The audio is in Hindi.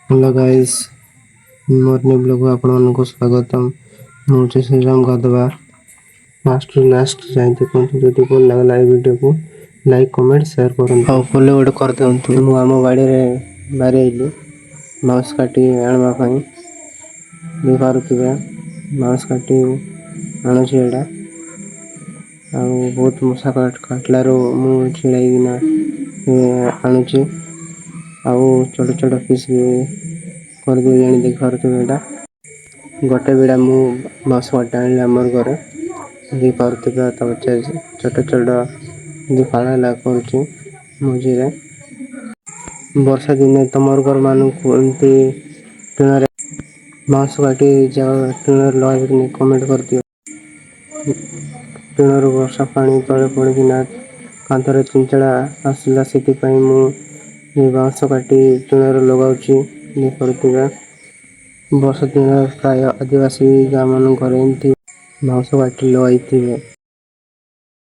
Hello guys more new blog में आपको स्वागतम। मुझे Shriram Gadwa last to last जाए देखो जदि भल लगला वीडियो को लाइक कमेंट शेयर करूँ और फॉलो गोटे कर दिंतु। मु आम बाड़ी में बारी आइली माउस काटी आने पारे माउस काटी आणुची एटा आ बहुत मशा काटलार मु छिड़ाईना आणुची आउ छोट छोट पीस भी कर दे जानी देख पारे बेटा गोटे बेड़ा मु माउस काटा आनी आमर घर देख पारे छोट छोट दुकान ला करुची मझे वर्षा दिन तुम घर मानक एमती टीन माउस काटी टीन लगा कमेंट कर दियो। टीन वर्षा पानी तले पड़ना कांथर चिंचड़ा आसला से बाँस काटी टीन लगाऊँ देखा वर्षा दिन प्राय आदिवासी गाँव मान एमती बाँस काटी लगे।